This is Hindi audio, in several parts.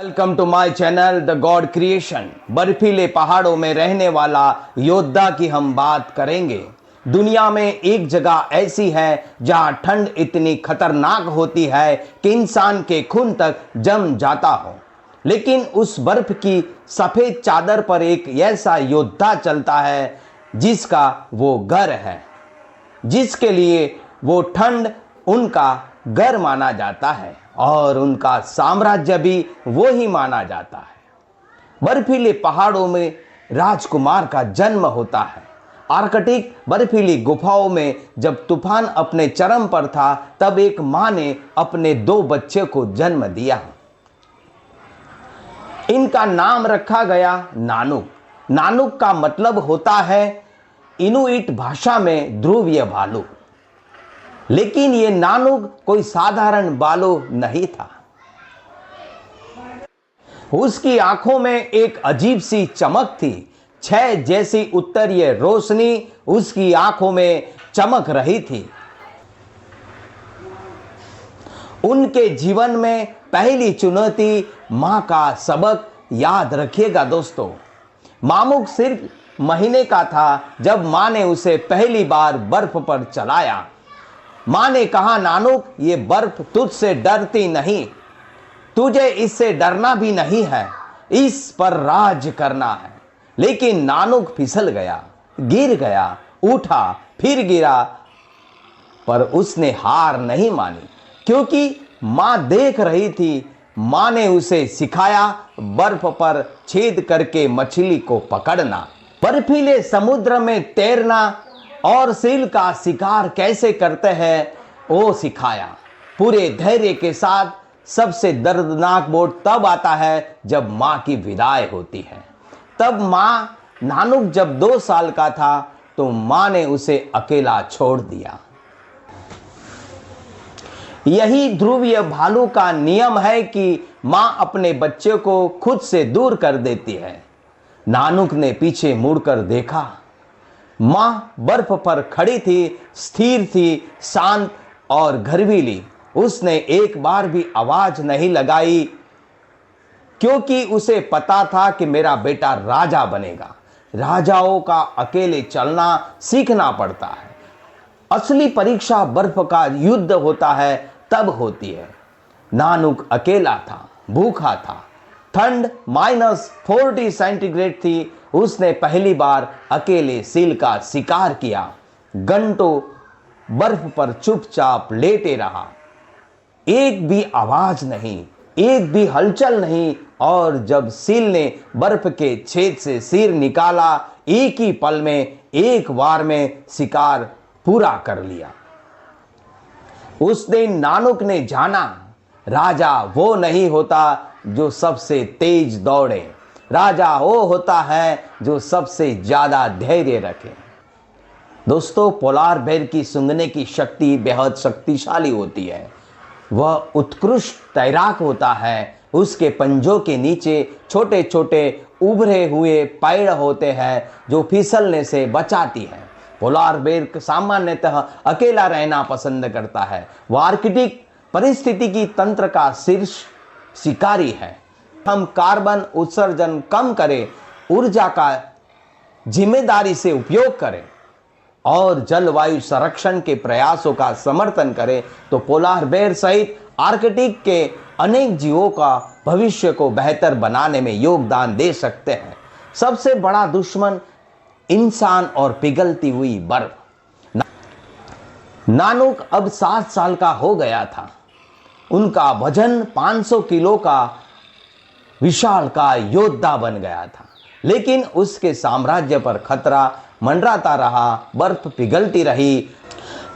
Welcome to my channel the God creation. बर्फीले पहाड़ों में रहने वाला योद्धा की हम बात करेंगे। दुनिया में एक जगह ऐसी है जहां ठंड इतनी खतरनाक होती है कि इंसान के खून तक जम जाता हो, लेकिन उस बर्फ की सफेद चादर पर एक ऐसा योद्धा चलता है जिसका वो घर है, जिसके लिए वो ठंड उनका घर माना जाता है और उनका साम्राज्य भी वो ही माना जाता है। बर्फीले पहाड़ों में राजकुमार का जन्म होता है। आर्कटिक बर्फीली गुफाओं में जब तूफान अपने चरम पर था, तब एक मां ने अपने 2 बच्चे को जन्म दिया। इनका नाम रखा गया नानुक। नानुक का मतलब होता है इनुइट भाषा में ध्रुवीय भालू। लेकिन ये नानुक कोई साधारण भालू नहीं था। उसकी आंखों में एक अजीब सी चमक थी। 6 जैसी उत्तरीय रोशनी उसकी आंखों में चमक रही थी। उनके जीवन में पहली चुनौती मां का सबक याद रखिएगा दोस्तों। मामुक सिर्फ महीने का था जब मां ने उसे पहली बार बर्फ पर चलाया। मां ने कहा, नानुक, ये बर्फ तुझसे डरती नहीं, तुझे इससे डरना भी नहीं है, इस पर राज करना है। लेकिन नानुक फिसल गया, गिर गया, उठा, फिर गिरा, पर उसने हार नहीं मानी, क्योंकि मां देख रही थी। मां ने उसे सिखाया बर्फ पर छेद करके मछली को पकड़ना, बर्फीले समुद्र में तैरना और सील का शिकार कैसे करते हैं वो सिखाया। पूरे धैर्य के साथ सबसे दर्दनाक मोड़ तब आता है जब मां की विदाई होती है। तब मां नानुक जब 2 साल का था तो मां ने उसे अकेला छोड़ दिया। यही ध्रुवीय भालू का नियम है कि मां अपने बच्चे को खुद से दूर कर देती है। नानुक ने पीछे मुड़कर देखा। मां बर्फ पर खड़ी थी, स्थिर थी, शांत और घरवीली। उसने एक बार भी आवाज नहीं लगाई, क्योंकि उसे पता था कि मेरा बेटा राजा बनेगा। राजाओं का अकेले चलना सीखना पड़ता है। असली परीक्षा बर्फ का युद्ध होता है तब होती है। नानुक अकेला था, भूखा था, ठंड -40 सेंटीग्रेड थी। उसने पहली बार अकेले सील का शिकार किया। घंटों बर्फ पर चुपचाप लेटे रहा, एक भी आवाज नहीं, एक भी हलचल नहीं। और जब सील ने बर्फ के छेद से सिर निकाला, एक ही पल में, एक बार में शिकार पूरा कर लिया। उस दिन नानुक ने जाना, राजा वो नहीं होता जो सबसे तेज दौड़े, राजा वो होता है जो सबसे ज्यादा धैर्य रखे। दोस्तों, पोलार बेर की सूंघने की शक्ति बेहद शक्तिशाली होती है। वह उत्कृष्ट तैराक होता है। उसके पंजों के नीचे छोटे छोटे उभरे हुए पैर होते हैं जो फिसलने से बचाती है। पोलार बेर सामान्यतः अकेला रहना पसंद करता है। वह आर्कटिक परिस्थितिकी तंत्र का शीर्ष शिकारी है। हम कार्बन उत्सर्जन कम करें, ऊर्जा का जिम्मेदारी से उपयोग करें और जलवायु संरक्षण के प्रयासों का समर्थन करें तो पोलार बेर सहित आर्कटिक के अनेक जीवों का भविष्य को बेहतर बनाने में योगदान दे सकते हैं। सबसे बड़ा दुश्मन इंसान और पिघलती हुई बर्फ। नानुक अब 7 साल का हो गया था। उनका वजन 500 किलो का विशालकाय योद्धा बन गया था। लेकिन उसके साम्राज्य पर खतरा मंडराता रहा। बर्फ पिघलती रही,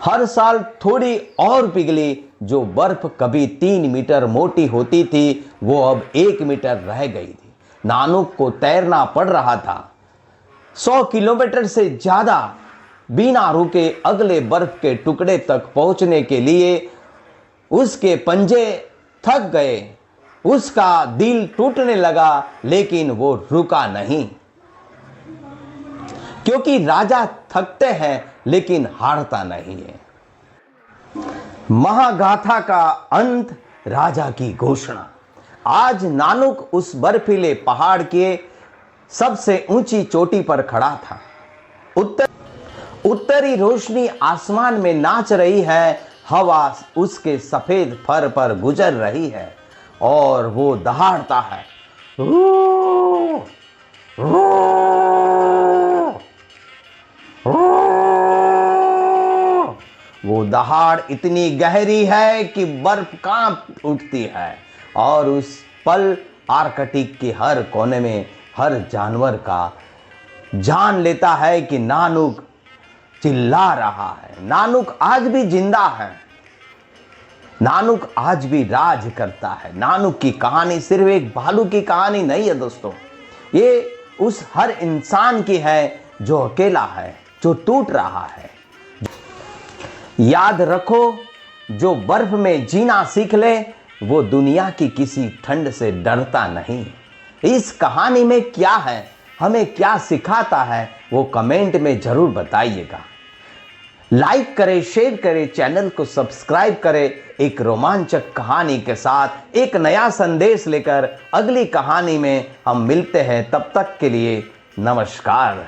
हर साल थोड़ी और पिघली। जो बर्फ कभी 3 मीटर मोटी होती थी वो अब 1 मीटर रह गई थी। नानुक को तैरना पड़ रहा था। 100 किलोमीटर से ज्यादा बिना रुके अगले बर्फ के टुकड़े तक पहुंचने के लिए उसके पंजे थक गए। उसका दिल टूटने लगा, लेकिन वो रुका नहीं, क्योंकि राजा थकते हैं लेकिन हारता नहीं है। महागाथा का अंत, राजा की घोषणा। आज नानुक उस बर्फीले पहाड़ के सबसे ऊंची चोटी पर खड़ा था। उत्तरी रोशनी आसमान में नाच रही है, हवा उसके सफेद फर पर गुजर रही है और वो दहाड़ता है। वो दहाड़ इतनी गहरी है कि बर्फ कांप उठती है और उस पल आर्कटिक के हर कोने में हर जानवर का जान लेता है कि नानुक चिल्ला रहा है। नानुक आज भी जिंदा है, नानुक आज भी राज करता है। नानुक की कहानी सिर्फ एक भालू की कहानी नहीं है दोस्तों, ये उस हर इंसान की है जो अकेला है, जो टूट रहा है। याद रखो, जो बर्फ में जीना सीख ले वो दुनिया की किसी ठंड से डरता नहीं। इस कहानी में क्या है, हमें क्या सिखाता है, वो कमेंट में जरूर बताइएगा। लाइक करें, शेयर करें, चैनल को सब्सक्राइब करें। एक रोमांचक कहानी के साथ एक नया संदेश लेकर अगली कहानी में हम मिलते हैं। तब तक के लिए नमस्कार।